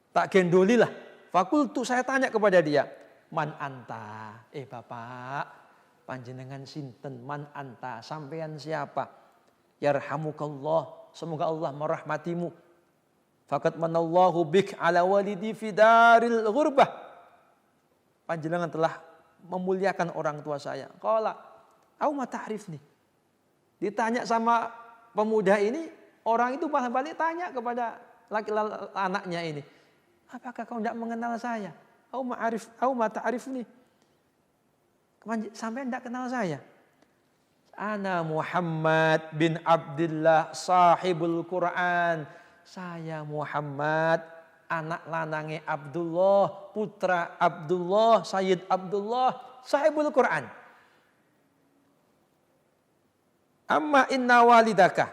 tak gendolilah. Fakultu, saya tanya kepada dia, man anta, bapak, panjenengan sinten, man anta, sampean siapa? Yarhamukallah, semoga Allah merahmatimu. Faqad manallahu bik ala walidi fi daril ghurbah. Panjenengan telah memuliakan orang tua saya. Qala, au ma ta'rifni. Ditanya sama pemuda ini, orang itu malah balik tanya kepada anaknya ini. Apakah kau tidak mengenal saya? Au ma ta'rifni. Sampai tidak kenal saya. Ana Muhammad bin Abdullah sahibul Quran. Saya Muhammad, anak lanange Abdullah, putra Abdullah, Sayyid Abdullah, sahibul Quran. Amma inna walidaka.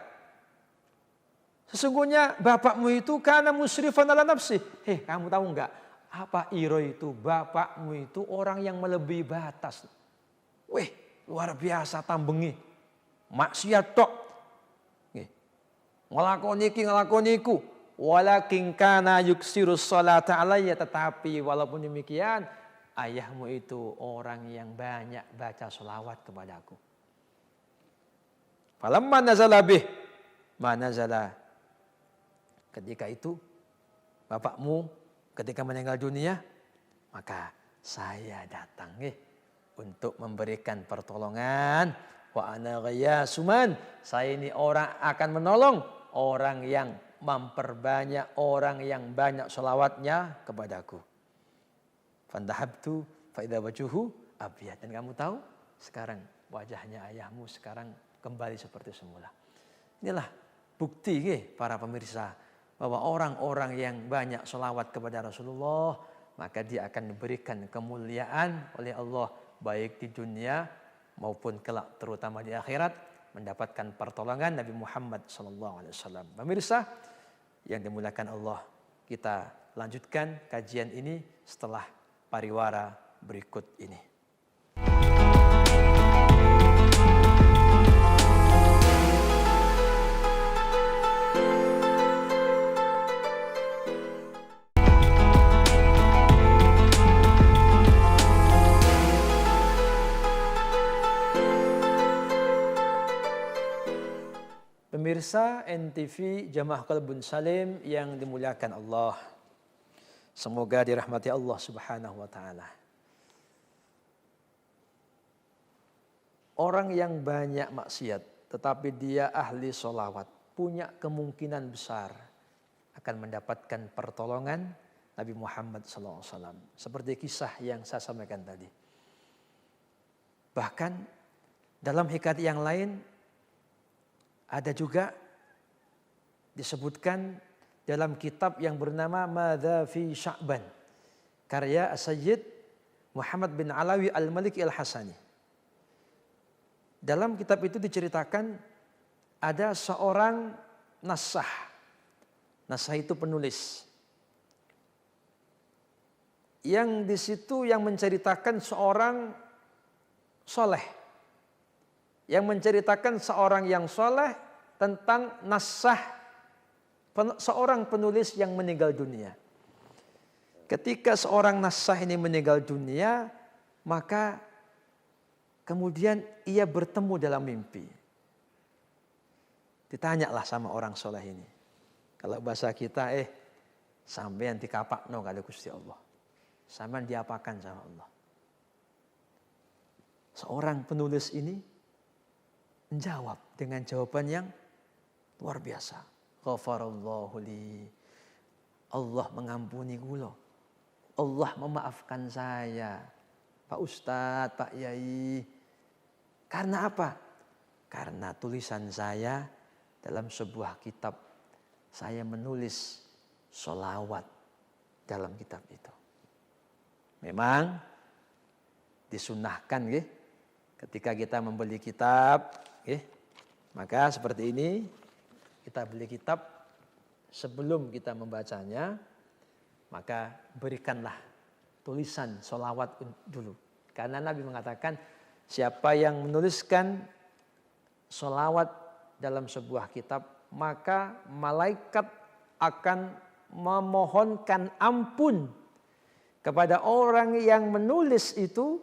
Sesungguhnya bapakmu itu kana musrifan ala nafsi. Kamu tahu enggak? Apa iro itu? Bapakmu itu orang yang melebihi batas. Luar biasa tambengi. Maksiat tok. Ngelakoniku. Walakin kana yuksirus salata alayya. Tetapi walaupun demikian, ayahmu itu orang yang banyak baca sholawat kepadaku. Falamma nazala bih. Manazala. Ketika itu, bapakmu ketika meninggal dunia, maka saya datang untuk memberikan pertolongan. Wa ana ghayasuman. Saya ini orang akan menolong. Orang yang memperbanyak, orang yang banyak sholawatnya kepadaku. Fandahabtu faida wajuhu abiyat. Dan kamu tahu sekarang wajahnya ayahmu sekarang kembali seperti semula. Inilah bukti para pemirsa bahwa orang-orang yang banyak sholawat kepada Rasulullah, maka dia akan diberikan kemuliaan oleh Allah baik di dunia maupun kelak terutama di akhirat, mendapatkan pertolongan Nabi Muhammad SAW. Pemirsa yang dimuliakan Allah, kita lanjutkan kajian ini setelah pariwara berikut ini. Pemirsa NTV Jamaah Qalbun Salim yang dimuliakan Allah. Semoga dirahmati Allah Subhanahu wa taala. Orang yang banyak maksiat tetapi dia ahli sholawat punya kemungkinan besar akan mendapatkan pertolongan Nabi Muhammad SAW. Seperti kisah yang saya sampaikan tadi. Bahkan dalam hikayat yang lain ada juga disebutkan dalam kitab yang bernama Madza fi Sya'ban, karya Sayyid Muhammad bin Alawi Al-Maliki Al-Hasani. Dalam kitab itu diceritakan ada seorang nasah. Nasah itu penulis. Yang di situ yang menceritakan seorang soleh. Yang menceritakan seorang yang soleh tentang nasah seorang penulis yang meninggal dunia. Ketika seorang nasah ini meninggal dunia, maka kemudian ia bertemu dalam mimpi. Ditanyalah sama orang soleh ini. Kalau bahasa kita, sampean dikapakno kali Gusti Allah. Sampean diapakan sama Allah. Seorang penulis ini menjawab dengan jawaban yang luar biasa. Ghafarallahu li. Allah mengampuni kula. Allah memaafkan saya. Pak Ustadz, Pak Yai. Karena apa? Karena tulisan saya dalam sebuah kitab. Saya menulis sholawat dalam kitab itu. Memang disunahkan ketika kita membeli kitab, maka seperti ini, kita beli kitab sebelum kita membacanya, maka berikanlah tulisan sholawat dulu. Karena Nabi mengatakan, siapa yang menuliskan sholawat dalam sebuah kitab, maka malaikat akan memohonkan ampun kepada orang yang menulis itu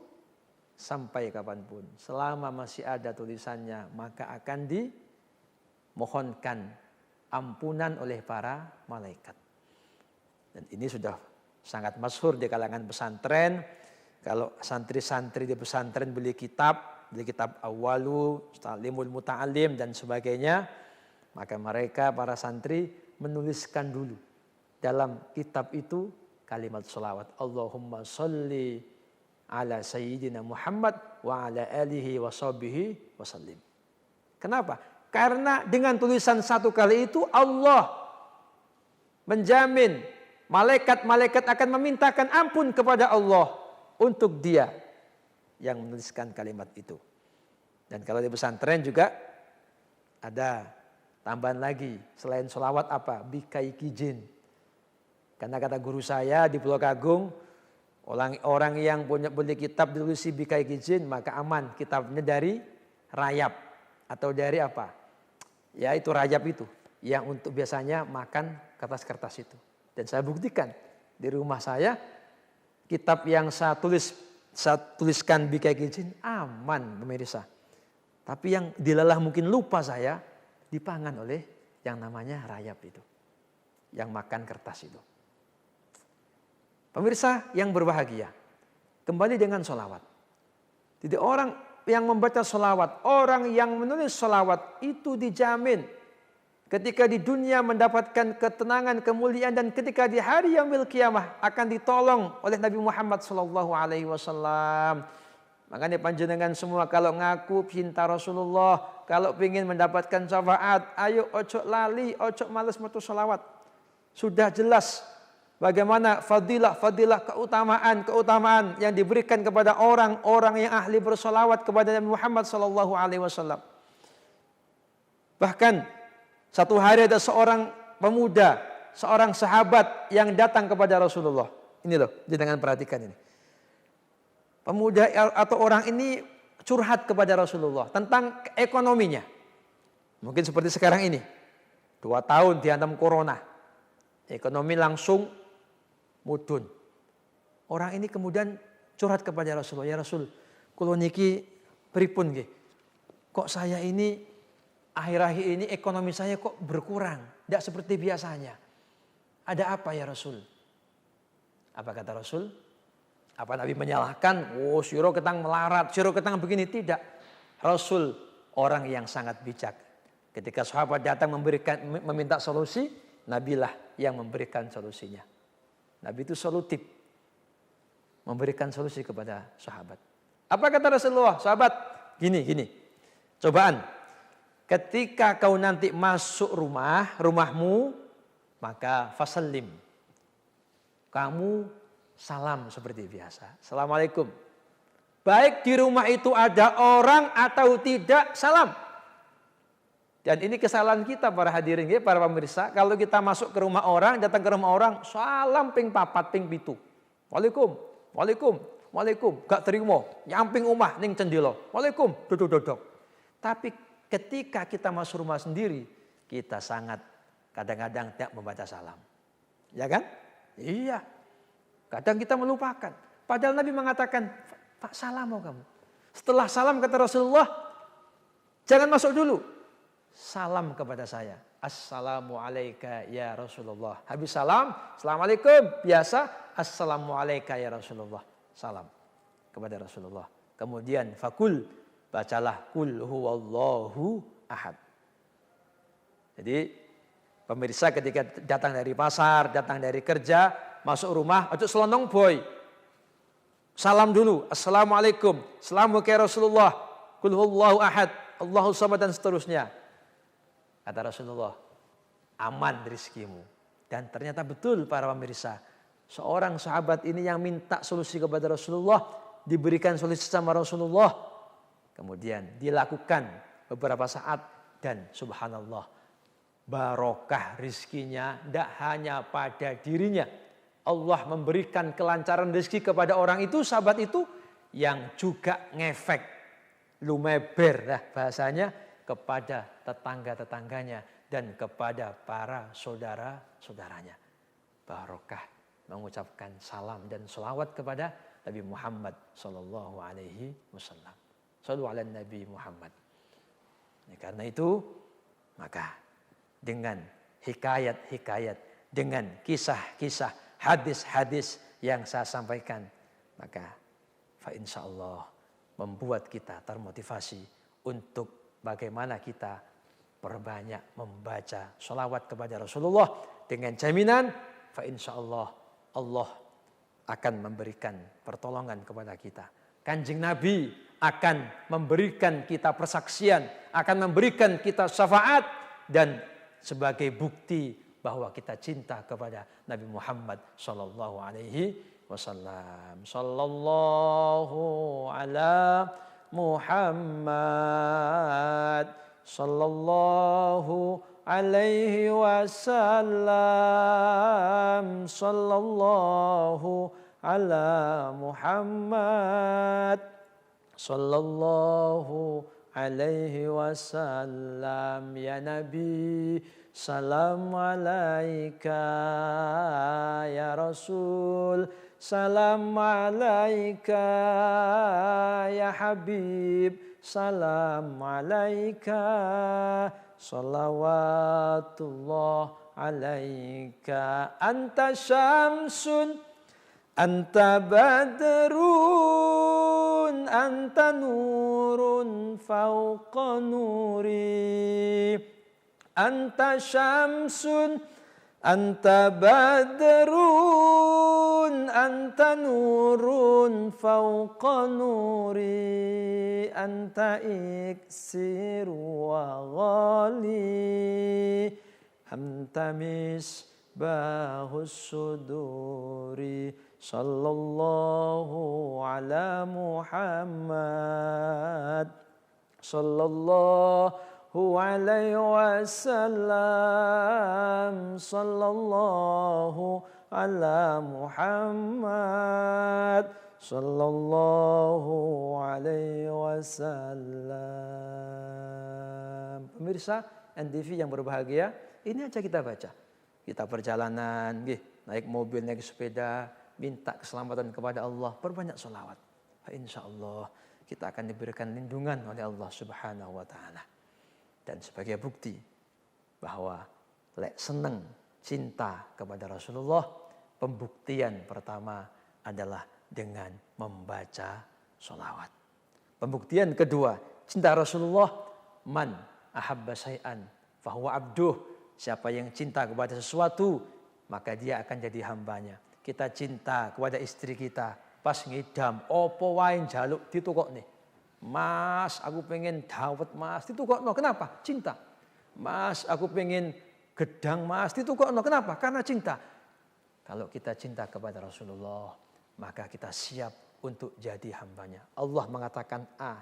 sampai kapanpun. Selama masih ada tulisannya, maka akan dimohonkan ampunan oleh para malaikat. Dan ini sudah sangat masyhur di kalangan pesantren. Kalau santri-santri di pesantren beli kitab Awwalu, Ta'limul Muta'allim dan sebagainya, maka mereka para santri menuliskan dulu dalam kitab itu kalimat sholawat. Allahumma sholli ala sayyidina Muhammad wa ala alihi wa sahbihi wa sallim. Kenapa? Karena dengan tulisan satu kali itu Allah menjamin malaikat-malaikat akan memintakan ampun kepada Allah untuk dia yang menuliskan kalimat itu. Dan kalau di pesantren juga ada tambahan lagi selain sholawat apa? Bikai kijin. Karena kata guru saya di Pulau Kagung, orang yang punya beli kitab ditulis bikai kijin maka aman kitabnya dari rayap atau dari apa? Ya itu rayap itu yang untuk biasanya makan kertas-kertas itu. Dan saya buktikan di rumah saya kitab yang saya tuliskan bikai kijin aman pemirsa. Tapi yang dilelah mungkin lupa saya dipangan oleh yang namanya rayap itu. Yang makan kertas itu. Pemirsa yang berbahagia. Kembali dengan sholawat. Jadi orang yang membaca sholawat, orang yang menulis sholawat itu dijamin. Ketika di dunia mendapatkan ketenangan, kemuliaan dan ketika di hari yaumil qiyamah akan ditolong oleh Nabi Muhammad SAW. Makanya panjenengan semua kalau ngaku cinta Rasulullah, kalau ingin mendapatkan syafaat, ayo ojo lali, ojo males metu sholawat. Sudah jelas bagaimana fadilah, keutamaan yang diberikan kepada orang-orang yang ahli bersolawat kepada Nabi Muhammad SAW. Bahkan satu hari ada seorang pemuda, seorang sahabat yang datang kepada Rasulullah. Ini loh, jangan perhatikan ini. Pemuda atau orang ini curhat kepada Rasulullah tentang ekonominya. Mungkin seperti sekarang ini. 2 tahun dihantam corona. Ekonomi langsung mudun. Orang ini kemudian curhat kepada Rasulullah. Ya Rasul, kula niki pripun nggih? Kok saya ini akhir-akhir ini ekonomi saya kok berkurang, tidak seperti biasanya. Ada apa ya Rasul? Apa kata Rasul? Apa Nabi menyalahkan? Oh, sira ketang melarat, sira ketang begini. Tidak. Rasul orang yang sangat bijak. Ketika sahabat datang meminta solusi, Nabilah yang memberikan solusinya. Nabi itu solutif. Memberikan solusi kepada sahabat. Apa kata Rasulullah? Sahabat, gini. Cobaan. Ketika kau nanti masuk rumahmu, maka fasallim. Kamu salam seperti biasa. Assalamualaikum. Baik di rumah itu ada orang atau tidak, salam. Dan ini kesalahan kita para hadirin, para pemirsa. Kalau kita masuk ke rumah orang, datang ke rumah orang, salam ping 4, ping 7. Waalaikum. Gak terima. Nyamping omah ning cendilo. Waalaikum. Duduk. Tapi ketika kita masuk rumah sendiri, kita sangat kadang-kadang tidak membaca salam. Ya kan? Iya. Kadang kita melupakan. Padahal Nabi mengatakan, Pak salam mau kamu. Setelah salam kata Rasulullah, jangan masuk dulu. Salam kepada saya. Assalamualaikum ya Rasulullah. Habis salam, Assalamualaikum. Biasa, Assalamualaikum ya Rasulullah. Salam kepada Rasulullah. Kemudian fakul, bacalah kul huwallahu ahad. Jadi pemirsa ketika datang dari pasar, datang dari kerja, masuk rumah, ojo selonong boy. Salam dulu. Assalamualaikum. Assalamualaikum ya Rasulullah. Kul huwallahu ahad. Allahu samad dan seterusnya. Kata Rasulullah, aman rizkimu. Dan ternyata betul para pemirsa. Seorang sahabat ini yang minta solusi kepada Rasulullah, diberikan solusi sama Rasulullah. Kemudian dilakukan beberapa saat dan subhanallah. Barokah rizkinya tidak hanya pada dirinya. Allah memberikan kelancaran rezeki kepada orang itu, sahabat itu, yang juga ngefek, lumeber lah bahasanya, kepada tetangga-tetangganya dan kepada para saudara-saudaranya. Barokah mengucapkan salam dan sholawat kepada Nabi Muhammad sallallahu alaihi wasallam. Shallu ala Nabi Muhammad. Karena itu, maka dengan hikayat-hikayat, dengan kisah-kisah hadis-hadis yang saya sampaikan, maka insya Allah membuat kita termotivasi untuk bagaimana kita perbanyak membaca sholawat kepada Rasulullah dengan jaminan insya Allah Allah akan memberikan pertolongan kepada kita. Kanjeng Nabi akan memberikan kita persaksian, akan memberikan kita syafaat dan sebagai bukti bahwa kita cinta kepada Nabi Muhammad sallallahu alaihi wasallam. Sallallahu ala Muhammad sallallahu alaihi wasallam. Sallallahu ala Muhammad sallallahu alaihi wasallam. Ya Nabi, salam alaika, ya Rasul, salam alaika, ya Habib, salam alaika, salawatullah alaika. Anta syamsun, anta badrun, anta nurun fauqa nuri. Anta syamsun, anta badrun, anta nurun fauqa nuri. Anta iksir wa ghali, anta misbahus suduri. Sallallahu ala Muhammad sallallahu alaihi wasallam. Sallallahu ala Muhammad sallallahu alaihi wasallam. Pemirsa NTV yang berbahagia, ini aja kita baca. Kita perjalanan, naik mobil, naik sepeda, minta keselamatan kepada Allah, perbanyak sholawat. Insya Allah kita akan diberikan lindungan oleh Allah Subhanahu wa Ta'ala. Dan sebagai bukti bahwa lek seneng cinta kepada Rasulullah, pembuktian pertama adalah dengan membaca sholawat. Pembuktian kedua, cinta Rasulullah, man ahabba syai'an fahuwa abduh. Siapa yang cinta kepada sesuatu, maka dia akan jadi hambanya. Kita cinta kepada istri kita, pas ngidam, opo wae njaluk ditukokne. Mas, aku pengen dawet mas, ditukokno. Kenapa? Cinta. Mas, aku pengen gedang mas, ditukokno. Kenapa? Karena cinta. Kalau kita cinta kepada Rasulullah, maka kita siap untuk jadi hambanya. Allah mengatakan A,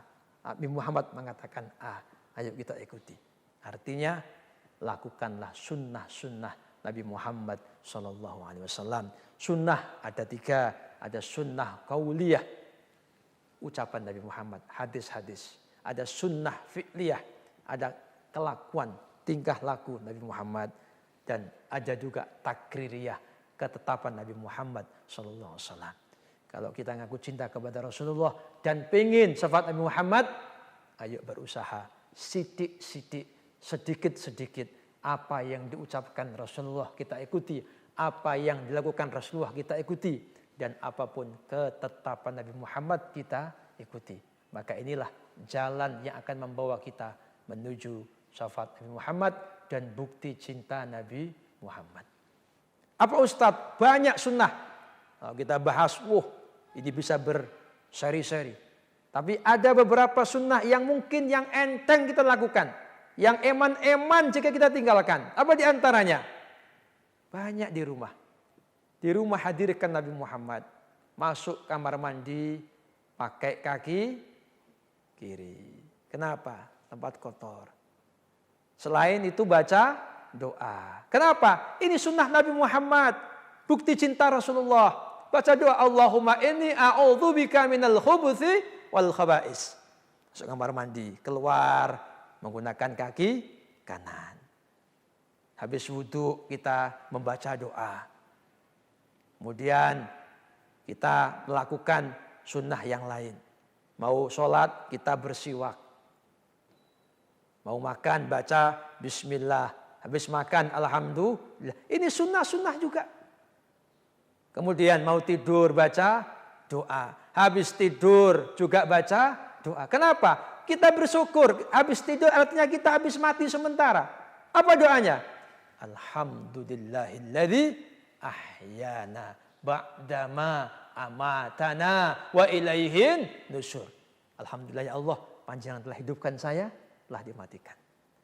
Nabi Muhammad mengatakan A. Ayo kita ikuti. Artinya, lakukanlah sunnah-sunnah Nabi Muhammad SAW. Sunnah ada 3, ada sunnah qauliyah, ucapan Nabi Muhammad, hadis-hadis. Ada sunnah fi'liyah, ada kelakuan, tingkah laku Nabi Muhammad. Dan ada juga takririyah, ketetapan Nabi Muhammad SAW. Kalau kita ngaku cinta kepada Rasulullah dan pengen sifat Nabi Muhammad, ayo berusaha sidik-sidik, sedikit-sedikit. Apa yang diucapkan Rasulullah kita ikuti, apa yang dilakukan Rasulullah kita ikuti, dan apapun ketetapan Nabi Muhammad kita ikuti. Maka inilah jalan yang akan membawa kita menuju syafaat Nabi Muhammad dan bukti cinta Nabi Muhammad. Apa Ustadz? Banyak sunnah. Kalau kita bahas, ini bisa berseri-seri. Tapi ada beberapa sunnah yang mungkin yang enteng kita lakukan. Yang eman-eman jika kita tinggalkan. Apa di antaranya? Banyak di rumah. Di rumah hadirkan Nabi Muhammad. Masuk kamar mandi, pakai kaki kiri. Kenapa? Tempat kotor. Selain itu baca doa. Kenapa? Ini sunnah Nabi Muhammad. Bukti cinta Rasulullah. Baca doa, Allahumma inni a'udzubika minal khubuthi wal khaba'is. Masuk kamar mandi, keluar menggunakan kaki kanan. Habis wudhu kita membaca doa. Kemudian kita melakukan sunnah yang lain. Mau sholat kita bersiwak. Mau makan baca bismillah. Habis makan alhamdulillah. Ini sunnah-sunnah juga. Kemudian mau tidur baca doa. Habis tidur juga baca doa. Kenapa? Kita bersyukur. Habis tidur artinya kita habis mati sementara. Apa doanya? Alhamdulillahilladzi ahyana ba'dama amatana wa ilaihin nusyur. Alhamdulillah ya Allah, panjenengan telah hidupkan saya, telah dimatikan.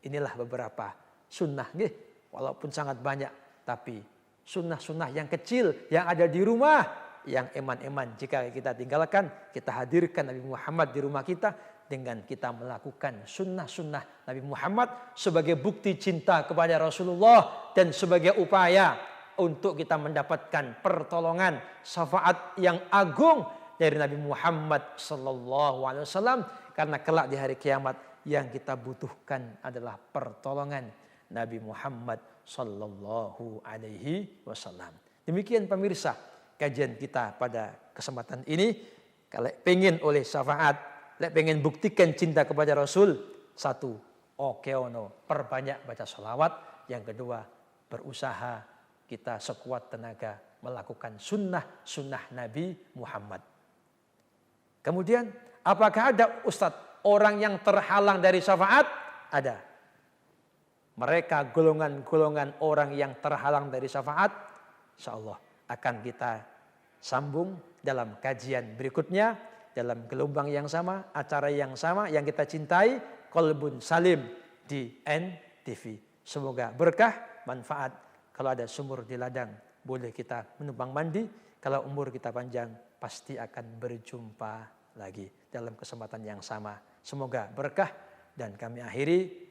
Inilah beberapa sunnah nggih, walaupun sangat banyak, tapi sunnah-sunnah yang kecil yang ada di rumah, yang eman-eman jika kita tinggalkan, kita hadirkan Nabi Muhammad di rumah kita dengan kita melakukan sunnah-sunnah Nabi Muhammad sebagai bukti cinta kepada Rasulullah dan sebagai upaya untuk kita mendapatkan pertolongan syafaat yang agung dari Nabi Muhammad sallallahu alaihi wasallam, karena kelak di hari kiamat yang kita butuhkan adalah pertolongan Nabi Muhammad sallallahu alaihi wasallam. Demikian pemirsa kajian kita pada kesempatan ini. Kalau pengen oleh syafaat, kalau pengen buktikan cinta kepada Rasul, satu, okeono, perbanyak baca sholawat. Yang kedua, berusaha kita sekuat tenaga melakukan sunnah Nabi Muhammad. Kemudian, apakah ada Ustadz orang yang terhalang dari syafaat? Ada. Mereka golongan-golongan orang yang terhalang dari syafaat, insyaallah akan kita sambung dalam kajian berikutnya, dalam gelombang yang sama, acara yang sama yang kita cintai, Qalbun Salim di NTV. Semoga berkah, manfaat. Kalau ada sumur di ladang, boleh kita menumpang mandi. Kalau umur kita panjang, pasti akan berjumpa lagi dalam kesempatan yang sama. Semoga berkah, dan kami akhiri.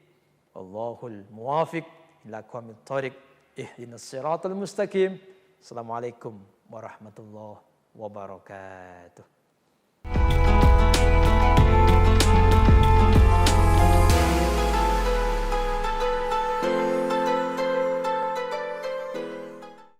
Allahul muwafiq ila aqwamit thoriq, ihdinas siratal mustaqim. Assalamualaikum warahmatullahi wabarakatuh.